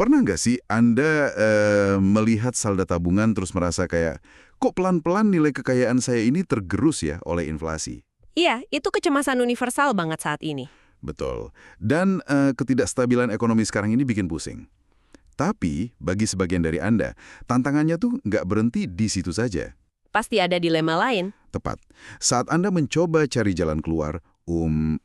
Pernah nggak sih Anda melihat saldo tabungan terus merasa kayak, kok pelan-pelan nilai kekayaan saya ini tergerus ya oleh inflasi? Iya, itu kecemasan universal banget saat ini. Betul. Dan ketidakstabilan ekonomi sekarang ini bikin pusing. Tapi, bagi sebagian dari Anda, tantangannya tuh nggak berhenti di situ saja. Pasti ada dilema lain. Tepat. Saat Anda mencoba cari jalan keluar,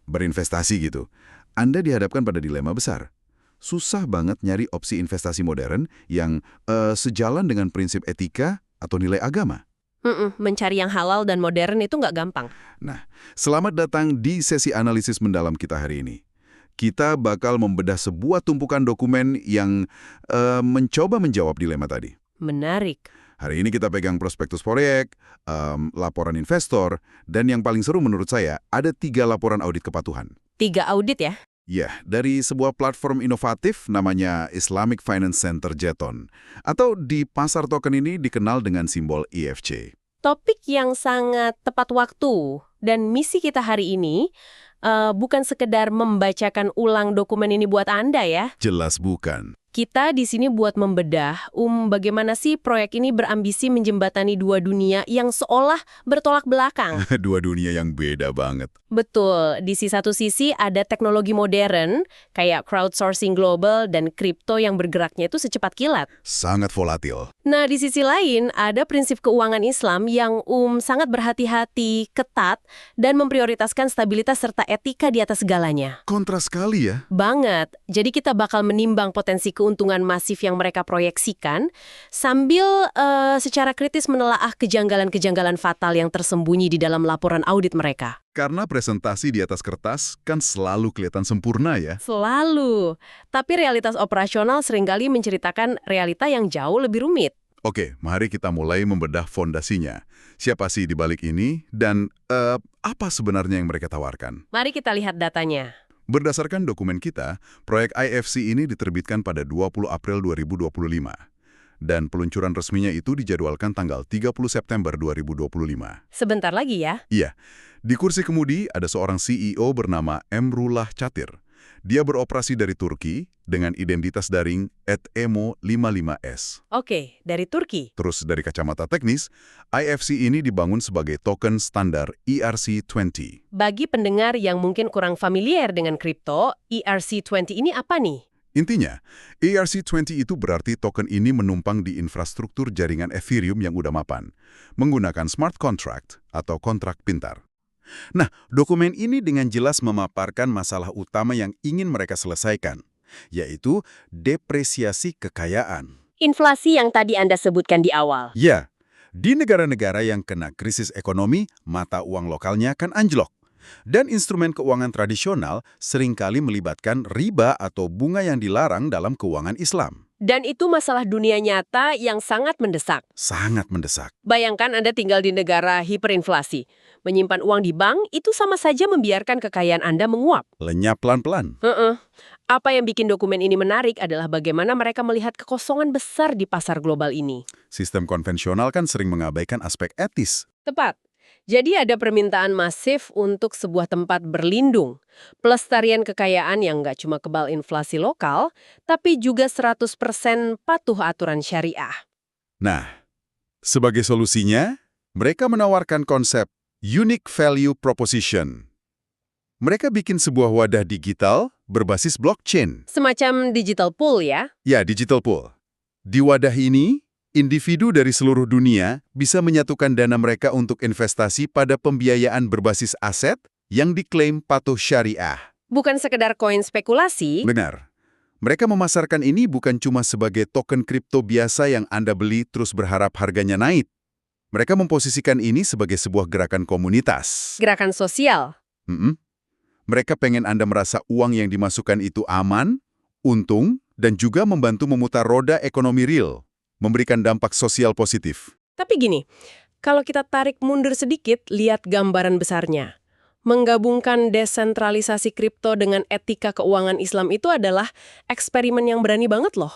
berinvestasi gitu, Anda dihadapkan pada dilema besar. Susah banget nyari opsi investasi modern yang sejalan dengan prinsip etika atau nilai agama. Mencari yang halal dan modern itu nggak gampang. Nah, selamat datang di sesi analisis mendalam kita hari ini. Kita bakal membedah sebuah tumpukan dokumen yang mencoba menjawab dilema tadi. Menarik. Hari ini kita pegang prospektus proyek, laporan investor, dan yang paling seru menurut saya, ada 3 laporan audit kepatuhan. 3 audit ya? Ya, dari sebuah platform inovatif namanya Islamic Finance Center Jeton. Atau di pasar token ini dikenal dengan simbol IFC. Topik yang sangat tepat waktu. Dan misi kita hari ini bukan sekedar membacakan ulang dokumen ini buat Anda ya. Jelas bukan. Kita di sini buat membedah bagaimana sih proyek ini berambisi menjembatani 2 dunia yang seolah bertolak belakang. 2 dunia yang beda banget. Betul, di satu sisi ada teknologi modern, kayak crowdsourcing global dan kripto yang bergeraknya itu secepat kilat. Sangat volatil. Nah, di sisi lain ada prinsip keuangan Islam yang sangat berhati-hati, ketat, dan memprioritaskan stabilitas serta etika di atas segalanya. Kontras sekali ya. Banget. Jadi kita bakal menimbang potensi keuntungan masif yang mereka proyeksikan, sambil secara kritis menelaah kejanggalan-kejanggalan fatal yang tersembunyi di dalam laporan audit mereka. Karena presentasi di atas kertas kan selalu kelihatan sempurna ya. Selalu. Tapi realitas operasional seringkali menceritakan realita yang jauh lebih rumit. Oke, mari kita mulai membedah fondasinya. Siapa sih di balik ini dan apa sebenarnya yang mereka tawarkan? Mari kita lihat datanya. Berdasarkan dokumen kita, proyek IFC ini diterbitkan pada 20 April 2025. Dan peluncuran resminya itu dijadwalkan tanggal 30 September 2025. Sebentar lagi ya. Iya. Di kursi kemudi ada seorang CEO bernama Emrullah Chatir. Dia beroperasi dari Turki dengan identitas daring @emo55s. Oke, dari Turki. Terus dari kacamata teknis, IFC ini dibangun sebagai token standar ERC20. Bagi pendengar yang mungkin kurang familiar dengan kripto, ERC20 ini apa nih? Intinya, ERC20 itu berarti token ini menumpang di infrastruktur jaringan Ethereum yang udah mapan, menggunakan smart contract atau kontrak pintar. Nah, dokumen ini dengan jelas memaparkan masalah utama yang ingin mereka selesaikan, yaitu depresiasi kekayaan. Inflasi yang tadi Anda sebutkan di awal. Ya, di negara-negara yang kena krisis ekonomi, mata uang lokalnya kan anjlok. Dan instrumen keuangan tradisional seringkali melibatkan riba atau bunga yang dilarang dalam keuangan Islam. Dan itu masalah dunia nyata yang sangat mendesak. Sangat mendesak. Bayangkan Anda tinggal di negara hiperinflasi. Menyimpan uang di bank itu sama saja membiarkan kekayaan Anda menguap. Lenyap pelan-pelan. Apa yang bikin dokumen ini menarik adalah bagaimana mereka melihat kekosongan besar di pasar global ini. Sistem konvensional kan sering mengabaikan aspek etis. Tepat. Jadi ada permintaan masif untuk sebuah tempat berlindung. Pelestarian kekayaan yang nggak cuma kebal inflasi lokal, tapi juga 100% patuh aturan syariah. Nah, sebagai solusinya, mereka menawarkan konsep Unique Value Proposition. Mereka bikin sebuah wadah digital berbasis blockchain. Semacam digital pool ya? Ya, digital pool. Di wadah ini, individu dari seluruh dunia bisa menyatukan dana mereka untuk investasi pada pembiayaan berbasis aset yang diklaim patuh syariah. Bukan sekedar koin spekulasi. Benar. Mereka memasarkan ini bukan cuma sebagai token kripto biasa yang Anda beli terus berharap harganya naik. Mereka memposisikan ini sebagai sebuah gerakan komunitas. Gerakan sosial. Mereka pengen Anda merasa uang yang dimasukkan itu aman, untung, dan juga membantu memutar roda ekonomi real. Memberikan dampak sosial positif. Tapi gini, kalau kita tarik mundur sedikit, lihat gambaran besarnya. Menggabungkan desentralisasi kripto dengan etika keuangan Islam itu adalah eksperimen yang berani banget loh.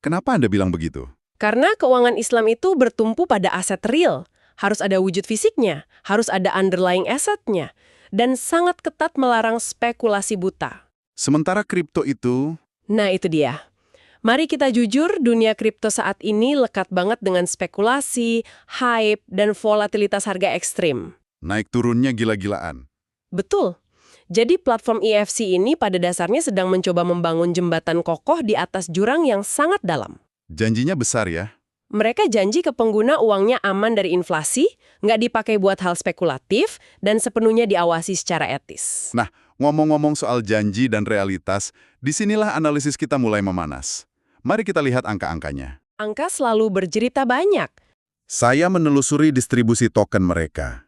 Kenapa Anda bilang begitu? Karena keuangan Islam itu bertumpu pada aset real. Harus ada wujud fisiknya, harus ada underlying assetnya, dan sangat ketat melarang spekulasi buta. Sementara kripto itu... Nah itu dia. Mari kita jujur, dunia kripto saat ini lekat banget dengan spekulasi, hype, dan volatilitas harga ekstrim. Naik turunnya gila-gilaan. Betul. Jadi platform EFC ini pada dasarnya sedang mencoba membangun jembatan kokoh di atas jurang yang sangat dalam. Janjinya besar ya. Mereka janji ke pengguna uangnya aman dari inflasi, nggak dipakai buat hal spekulatif, dan sepenuhnya diawasi secara etis. Nah, ngomong-ngomong soal janji dan realitas, disinilah analisis kita mulai memanas. Mari kita lihat angka-angkanya. Angka selalu berjerita banyak. Saya menelusuri distribusi token mereka.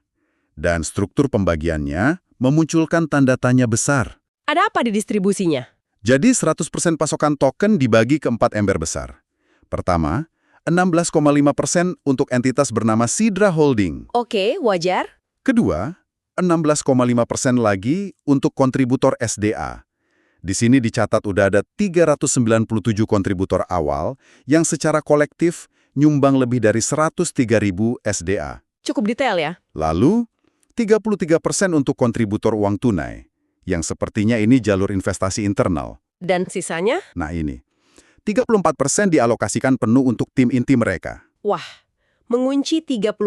Dan struktur pembagiannya memunculkan tanda tanya besar. Ada apa di distribusinya? Jadi 100% pasokan token dibagi ke 4 ember besar. Pertama, 16,5% untuk entitas bernama Sidra Holding. Oke, wajar. Kedua, 16,5% lagi untuk kontributor SDA. Di sini dicatat udah ada 397 kontributor awal yang secara kolektif nyumbang lebih dari 103.000 SDA. Cukup detail ya. Lalu, 33% untuk kontributor uang tunai, yang sepertinya ini jalur investasi internal. Dan sisanya? Nah ini, 34% dialokasikan penuh untuk tim inti mereka. Wah, mengunci 34%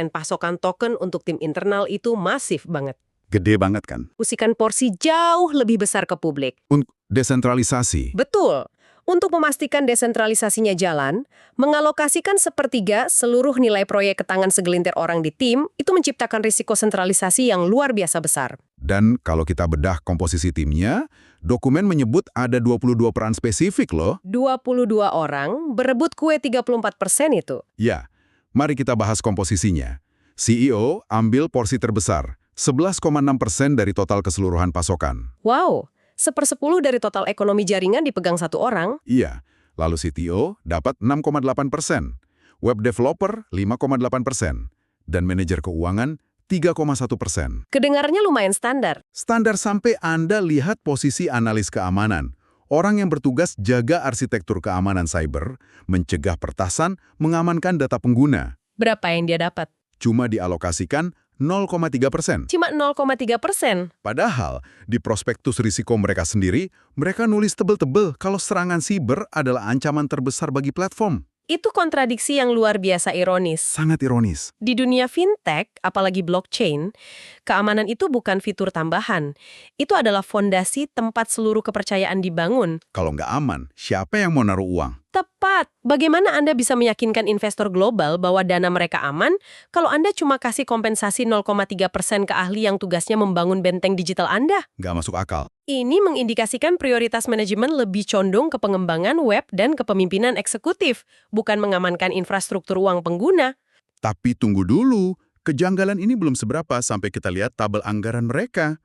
pasokan token untuk tim internal itu masif banget. Gede banget kan? Usikan porsi jauh lebih besar ke publik. Untuk desentralisasi. Betul. Untuk memastikan desentralisasinya jalan, mengalokasikan sepertiga seluruh nilai proyek ke tangan segelintir orang di tim, itu menciptakan risiko sentralisasi yang luar biasa besar. Dan kalau kita bedah komposisi timnya, dokumen menyebut ada 22 peran spesifik loh. 22 orang berebut kue 34% itu. Ya, mari kita bahas komposisinya. CEO ambil porsi terbesar, 11,6% dari total keseluruhan pasokan. Wow, 1/10 dari total ekonomi jaringan dipegang satu orang. Iya, lalu CTO dapat 6,8%, web developer 5,8%, dan manajer keuangan 3,1%. Kedengarannya lumayan standar. Standar sampai Anda lihat posisi analis keamanan. Orang yang bertugas jaga arsitektur keamanan cyber, mencegah pertasan, mengamankan data pengguna. Berapa yang dia dapat? Cuma dialokasikan 0,3%. Cuma 0,3%. Padahal, di prospektus risiko mereka sendiri, mereka nulis tebel-tebel kalau serangan siber adalah ancaman terbesar bagi platform. Itu kontradiksi yang luar biasa ironis. Sangat ironis. Di dunia fintech, apalagi blockchain, keamanan itu bukan fitur tambahan. Itu adalah fondasi tempat seluruh kepercayaan dibangun. Kalau nggak aman, siapa yang mau naruh uang? Tepat. Bagaimana Anda bisa meyakinkan investor global bahwa dana mereka aman kalau Anda cuma kasih kompensasi 0,3% ke ahli yang tugasnya membangun benteng digital Anda? Nggak masuk akal. Ini mengindikasikan prioritas manajemen lebih condong ke pengembangan web dan kepemimpinan eksekutif, bukan mengamankan infrastruktur uang pengguna. Tapi tunggu dulu, kejanggalan ini belum seberapa sampai kita lihat tabel anggaran mereka.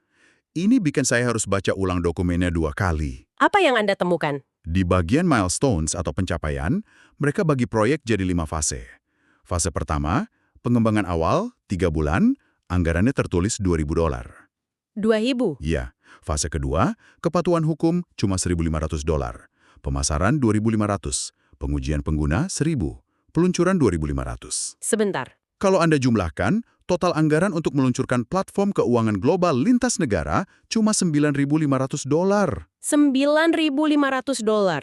Ini bikin saya harus baca ulang dokumennya 2 kali. Apa yang Anda temukan? Di bagian milestones atau pencapaian, mereka bagi proyek jadi 5 fase. Fase pertama, pengembangan awal, 3 bulan, anggarannya tertulis $2.000. 2.000. Iya. Fase kedua, kepatuhan hukum cuma $1.500. Pemasaran 2.500. Pengujian pengguna 1.000. Peluncuran 2.500. Sebentar. Kalau Anda jumlahkan, total anggaran untuk meluncurkan platform keuangan global lintas negara cuma $9.500. $9.500.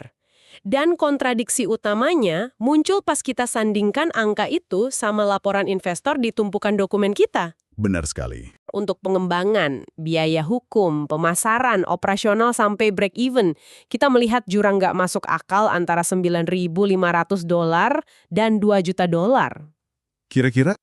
Dan kontradiksi utamanya muncul pas kita sandingkan angka itu sama laporan investor di tumpukan dokumen kita. Benar sekali. Untuk pengembangan, biaya hukum, pemasaran, operasional sampai break even, kita melihat jurang nggak masuk akal antara $9.500 dan $2 juta. Kira-kira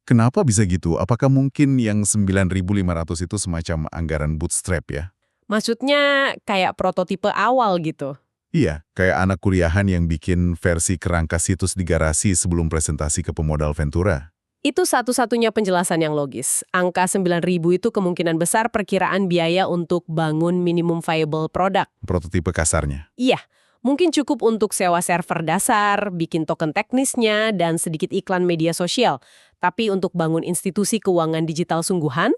kenapa bisa gitu? Apakah mungkin yang 9.500 itu semacam anggaran bootstrap ya? Maksudnya kayak prototipe awal gitu. Iya, kayak anak kuliahan yang bikin versi kerangka situs di garasi sebelum presentasi ke pemodal Ventura. Itu satu-satunya penjelasan yang logis. Angka 9.000 itu kemungkinan besar perkiraan biaya untuk bangun minimum viable product. Prototipe kasarnya. Iya, mungkin cukup untuk sewa server dasar, bikin token teknisnya, dan sedikit iklan media sosial. Tapi untuk bangun institusi keuangan digital sungguhan?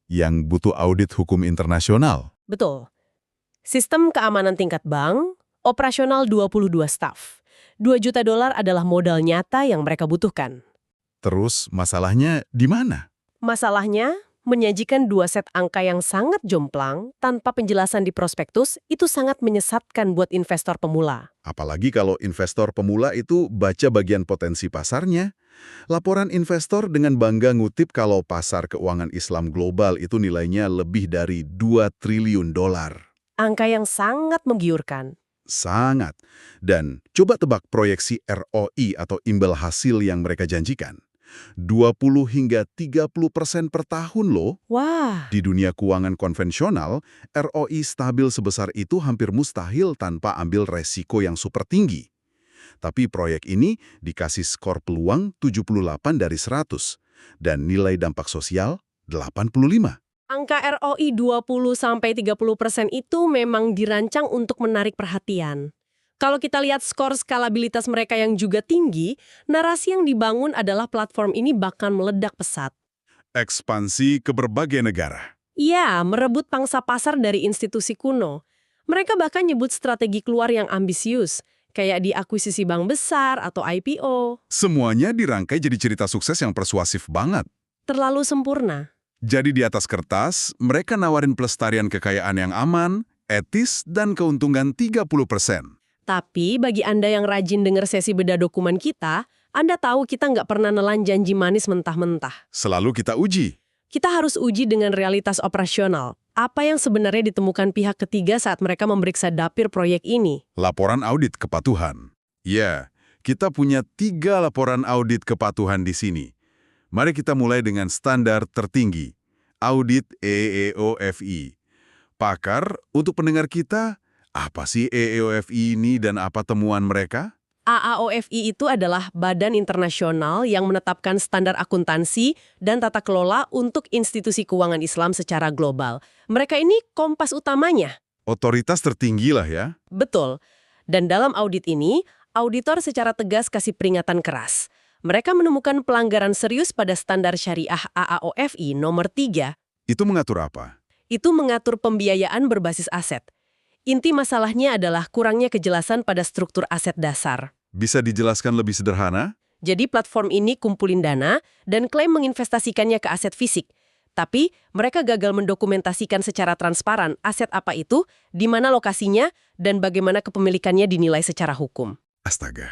Yang butuh audit hukum internasional. Betul. Sistem keamanan tingkat bank, operasional 22 staf. $2 juta adalah modal nyata yang mereka butuhkan. Terus masalahnya di mana? Masalahnya, Menyajikan dua set angka yang sangat jomplang tanpa penjelasan di prospektus itu sangat menyesatkan buat investor pemula. Apalagi kalau investor pemula itu baca bagian potensi pasarnya. Laporan investor dengan bangga ngutip kalau pasar keuangan Islam global itu nilainya lebih dari 2 triliun dolar. Angka yang sangat menggiurkan. Sangat. Dan coba tebak proyeksi ROI atau imbal hasil yang mereka janjikan. 20 hingga 30% per tahun loh. Wah, Di dunia keuangan konvensional, ROI stabil sebesar itu hampir mustahil tanpa ambil resiko yang super tinggi. Tapi proyek ini dikasih skor peluang 78 dari 100 dan nilai dampak sosial 85. angka ROI 20-30% itu memang dirancang untuk menarik perhatian. Kalau kita lihat skor skalabilitas mereka yang juga tinggi, narasi yang dibangun adalah platform ini bakal meledak pesat. Ekspansi ke berbagai negara. Iya, merebut pangsa pasar dari institusi kuno. Mereka bahkan nyebut strategi keluar yang ambisius, kayak diakuisisi bank besar atau IPO. Semuanya dirangkai jadi cerita sukses yang persuasif banget. Terlalu sempurna. Jadi di atas kertas, mereka nawarin pelestarian kekayaan yang aman, etis, dan keuntungan 30%. Tapi bagi Anda yang rajin dengar sesi bedah dokumen kita, Anda tahu kita nggak pernah nelan janji manis mentah-mentah. Selalu kita uji. Kita harus uji dengan realitas operasional. Apa yang sebenarnya ditemukan pihak ketiga saat mereka memeriksa dapur proyek ini? Laporan audit kepatuhan. Ya, kita punya 3 laporan audit kepatuhan di sini. Mari kita mulai dengan standar tertinggi, audit EEOFI. Pakar, untuk pendengar kita, apa sih EEOFI ini dan apa temuan mereka? AAOFI itu adalah badan internasional yang menetapkan standar akuntansi dan tata kelola untuk institusi keuangan Islam secara global. Mereka ini kompas utamanya. Otoritas tertinggi lah ya. Betul. Dan dalam audit ini, auditor secara tegas kasih peringatan keras. Mereka menemukan pelanggaran serius pada standar syariah AAOFI nomor 3. Itu mengatur apa? Itu mengatur pembiayaan berbasis aset. Inti masalahnya adalah kurangnya kejelasan pada struktur aset dasar. Bisa dijelaskan lebih sederhana? Jadi platform ini kumpulin dana dan klaim menginvestasikannya ke aset fisik. Tapi mereka gagal mendokumentasikan secara transparan aset apa itu, di mana lokasinya, dan bagaimana kepemilikannya dinilai secara hukum. Astaga.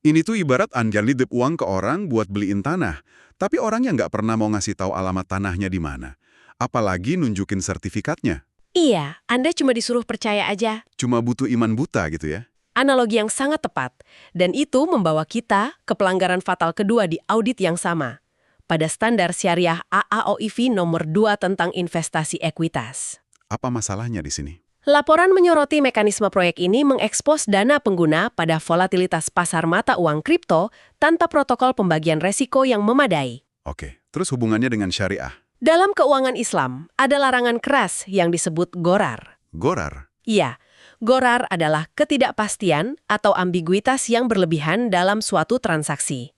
Ini tuh ibarat Anda nitip uang ke orang buat beliin tanah, tapi orangnya nggak pernah mau ngasih tahu alamat tanahnya di mana. Apalagi nunjukin sertifikatnya. Iya, Anda cuma disuruh percaya aja. Cuma butuh iman buta gitu ya. Analogi yang sangat tepat. Dan itu membawa kita ke pelanggaran fatal kedua di audit yang sama. Pada standar syariah AAOIV nomor 2 tentang investasi ekuitas. Apa masalahnya di sini? Laporan menyoroti mekanisme proyek ini mengekspos dana pengguna pada volatilitas pasar mata uang kripto tanpa protokol pembagian resiko yang memadai. Oke, terus hubungannya dengan syariah. Dalam keuangan Islam, ada larangan keras yang disebut ghorar. Ghorar? Iya, ghorar adalah ketidakpastian atau ambiguitas yang berlebihan dalam suatu transaksi.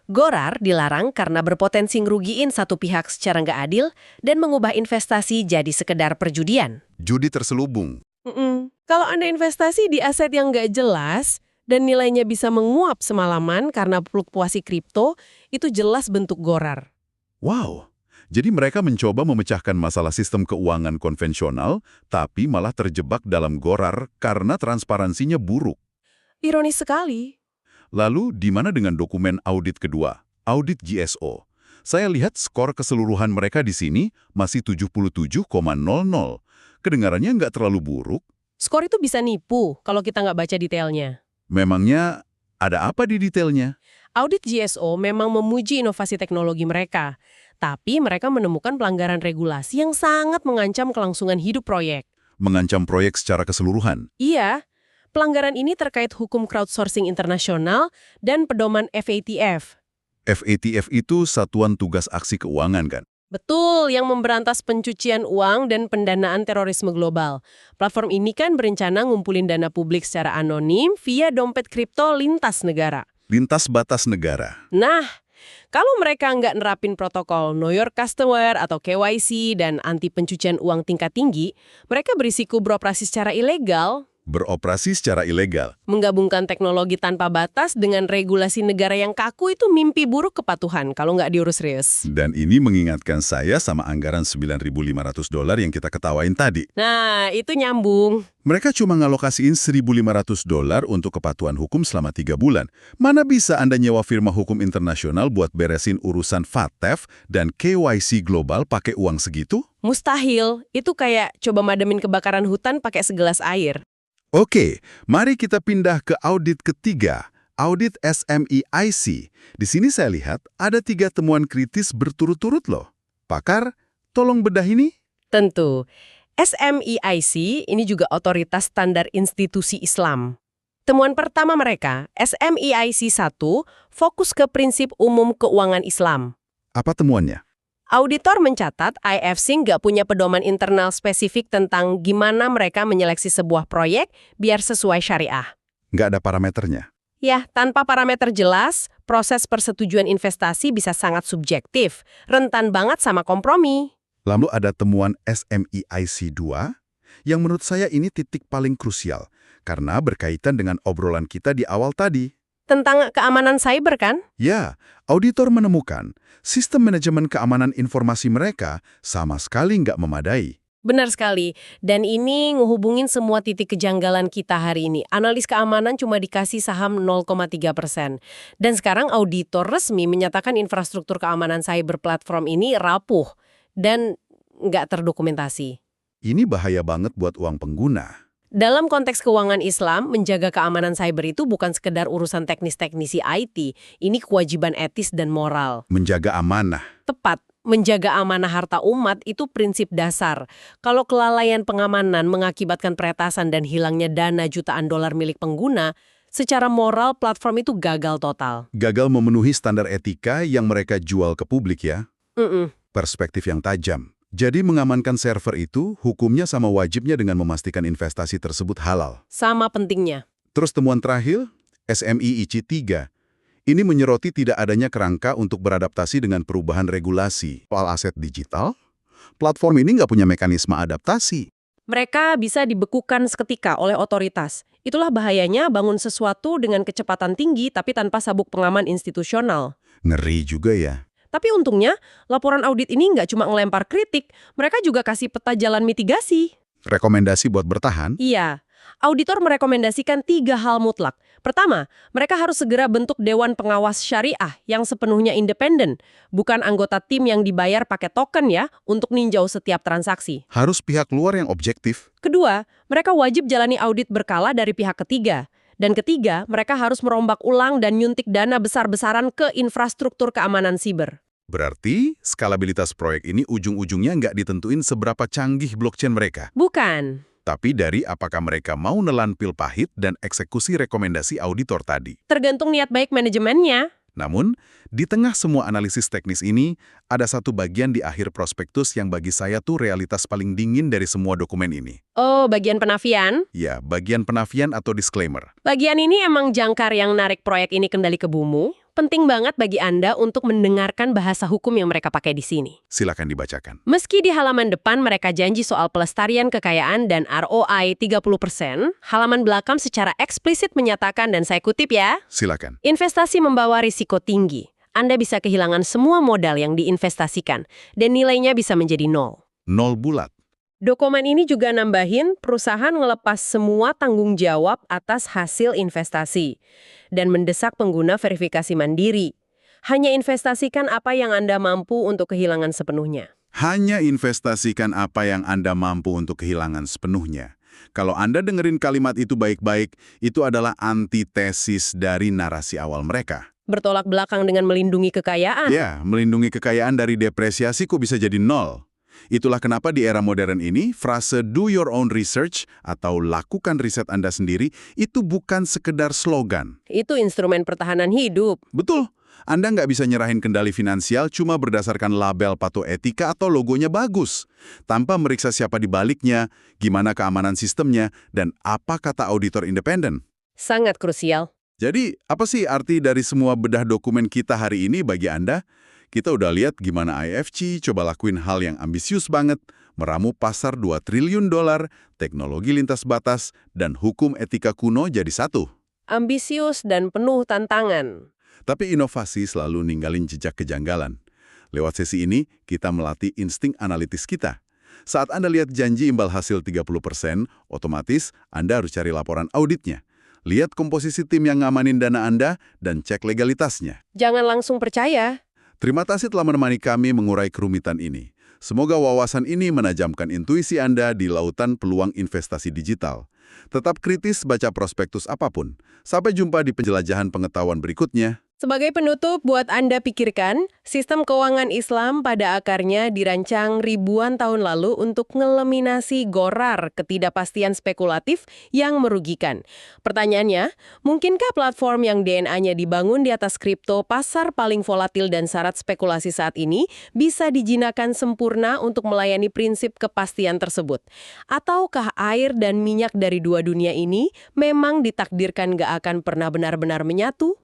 Ghorar dilarang karena berpotensi ngerugiin satu pihak secara nggak adil dan mengubah investasi jadi sekedar perjudian. Judi terselubung. Kalau Anda investasi di aset yang nggak jelas dan nilainya bisa menguap semalaman karena fluktuasi kripto, itu jelas bentuk ghorar. Wow. Jadi mereka mencoba memecahkan masalah sistem keuangan konvensional, tapi malah terjebak dalam ghorar karena transparansinya buruk. Ironis sekali. Lalu, di mana dengan dokumen audit kedua, audit GSO? Saya lihat skor keseluruhan mereka di sini masih 77,00. Kedengarannya nggak terlalu buruk. Skor itu bisa nipu kalau kita nggak baca detailnya. Memangnya ada apa di detailnya? Audit GSO memang memuji inovasi teknologi mereka, tapi mereka menemukan pelanggaran regulasi yang sangat mengancam kelangsungan hidup proyek. Mengancam proyek secara keseluruhan. Iya, pelanggaran ini terkait hukum crowdsourcing internasional dan pedoman FATF. FATF itu Satuan Tugas Aksi Keuangan kan? Betul, yang memberantas pencucian uang dan pendanaan terorisme global. Platform ini kan berencana ngumpulin dana publik secara anonim via dompet kripto lintas negara. Lintas batas negara. Nah, kalau mereka nggak nerapin protokol Know Your Customer atau KYC dan anti pencucian uang tingkat tinggi, mereka berisiko beroperasi secara ilegal. Beroperasi secara ilegal. Menggabungkan teknologi tanpa batas dengan regulasi negara yang kaku itu mimpi buruk kepatuhan kalau nggak diurus serius. Dan ini mengingatkan saya sama anggaran $9.500 yang kita ketawain tadi. Nah, itu nyambung. Mereka cuma ngalokasiin $1.500 untuk kepatuhan hukum selama 3 bulan. Mana bisa Anda nyewa firma hukum internasional buat beresin urusan FATF dan KYC global pakai uang segitu? Mustahil. Itu kayak coba mademin kebakaran hutan pakai segelas air. Oke, mari kita pindah ke audit ketiga, audit SMEIC. Di sini saya lihat ada 3 temuan kritis berturut-turut loh. Pakar, tolong bedah ini. Tentu. SMEIC ini juga otoritas standar institusi Islam. Temuan pertama mereka, SMEIC 1, fokus ke prinsip umum keuangan Islam. Apa temuannya? Auditor mencatat IFC nggak punya pedoman internal spesifik tentang gimana mereka menyeleksi sebuah proyek biar sesuai syariah. Nggak ada parameternya. Ya, tanpa parameter jelas, proses persetujuan investasi bisa sangat subjektif, rentan banget sama kompromi. Lalu ada temuan SMEIC 2, yang menurut saya ini titik paling krusial, karena berkaitan dengan obrolan kita di awal tadi. Tentang keamanan cyber kan? Ya, auditor menemukan sistem manajemen keamanan informasi mereka sama sekali nggak memadai. Benar sekali. Dan ini ngehubungin semua titik kejanggalan kita hari ini. Analis keamanan cuma dikasih saham 0,3%. Dan sekarang auditor resmi menyatakan infrastruktur keamanan cyber platform ini rapuh dan nggak terdokumentasi. Ini bahaya banget buat uang pengguna. Dalam konteks keuangan Islam, menjaga keamanan cyber itu bukan sekedar urusan teknis-teknisi IT. Ini kewajiban etis dan moral. Menjaga amanah. Tepat. Menjaga amanah harta umat itu prinsip dasar. Kalau kelalaian pengamanan mengakibatkan peretasan dan hilangnya dana jutaan dolar milik pengguna, secara moral platform itu gagal total. Gagal memenuhi standar etika yang mereka jual ke publik ya. Perspektif yang tajam. Jadi mengamankan server itu, hukumnya sama wajibnya dengan memastikan investasi tersebut halal. Sama pentingnya. Terus temuan terakhir, SMEIC 3. Ini menyoroti tidak adanya kerangka untuk beradaptasi dengan perubahan regulasi. Soal aset digital, platform ini nggak punya mekanisme adaptasi. Mereka bisa dibekukan seketika oleh otoritas. Itulah bahayanya bangun sesuatu dengan kecepatan tinggi tapi tanpa sabuk pengaman institusional. Ngeri juga ya. Tapi untungnya, laporan audit ini nggak cuma ngelempar kritik, mereka juga kasih peta jalan mitigasi. Rekomendasi buat bertahan? Iya. Auditor merekomendasikan 3 hal mutlak. Pertama, mereka harus segera bentuk Dewan Pengawas Syariah yang sepenuhnya independen, bukan anggota tim yang dibayar pakai token ya, untuk ninjau setiap transaksi. Harus pihak luar yang objektif. Kedua, mereka wajib jalani audit berkala dari pihak ketiga. Dan ketiga, mereka harus merombak ulang dan nyuntik dana besar-besaran ke infrastruktur keamanan siber. Berarti, skalabilitas proyek ini ujung-ujungnya nggak ditentuin seberapa canggih blockchain mereka. Bukan. Tapi dari apakah mereka mau nelan pil pahit dan eksekusi rekomendasi auditor tadi. Tergantung niat baik manajemennya. Namun, di tengah semua analisis teknis ini, ada satu bagian di akhir prospektus yang bagi saya tuh realitas paling dingin dari semua dokumen ini. Oh, bagian penafian? Ya, bagian penafian atau disclaimer. Bagian ini emang jangkar yang narik proyek ini kembali ke bumi. Penting banget bagi Anda untuk mendengarkan bahasa hukum yang mereka pakai di sini. Silakan dibacakan. Meski di halaman depan mereka janji soal pelestarian kekayaan dan ROI 30%, halaman belakang secara eksplisit menyatakan, dan saya kutip ya, Silakan. investasi membawa risiko tinggi. Anda bisa kehilangan semua modal yang diinvestasikan, dan nilainya bisa menjadi 0. 0 bulat. Dokumen ini juga nambahin perusahaan ngelepas semua tanggung jawab atas hasil investasi dan mendesak pengguna verifikasi mandiri. Hanya investasikan apa yang Anda mampu untuk kehilangan sepenuhnya. Hanya investasikan apa yang Anda mampu untuk kehilangan sepenuhnya. Kalau Anda dengerin kalimat itu baik-baik, itu adalah antitesis dari narasi awal mereka. Bertolak belakang dengan melindungi kekayaan. Ya, melindungi kekayaan dari depresiasi kok bisa jadi 0. Itulah kenapa di era modern ini, frase do your own research atau lakukan riset Anda sendiri itu bukan sekedar slogan. Itu instrumen pertahanan hidup. Betul, Anda nggak bisa nyerahin kendali finansial cuma berdasarkan label patuh etika atau logonya bagus, tanpa meriksa siapa di baliknya, gimana keamanan sistemnya, dan apa kata auditor independen. Sangat krusial. Jadi, apa sih arti dari semua bedah dokumen kita hari ini bagi Anda? Kita udah lihat gimana IFC coba lakuin hal yang ambisius banget, Meramu pasar 2 triliun dolar, teknologi lintas batas, dan hukum etika kuno jadi satu. Ambisius dan penuh tantangan. Tapi inovasi selalu ninggalin jejak kejanggalan. Lewat sesi ini, kita melatih insting analitis kita. Saat Anda lihat janji imbal hasil 30%, otomatis Anda harus cari laporan auditnya. Lihat komposisi tim yang ngamanin dana Anda, dan cek legalitasnya. Jangan langsung percaya. Terima kasih telah menemani kami mengurai kerumitan ini. Semoga wawasan ini menajamkan intuisi Anda di lautan peluang investasi digital. Tetap kritis baca prospektus apapun. Sampai jumpa di penjelajahan pengetahuan berikutnya. Sebagai penutup, buat Anda pikirkan, sistem keuangan Islam pada akarnya dirancang ribuan tahun lalu untuk ngeliminasi gorar ketidakpastian spekulatif yang merugikan. Pertanyaannya, mungkinkah platform yang DNA-nya dibangun di atas kripto, pasar paling volatil dan syarat spekulasi saat ini, bisa dijinakan sempurna untuk melayani prinsip kepastian tersebut? Ataukah air dan minyak dari dua dunia ini memang ditakdirkan gak akan pernah benar-benar menyatu?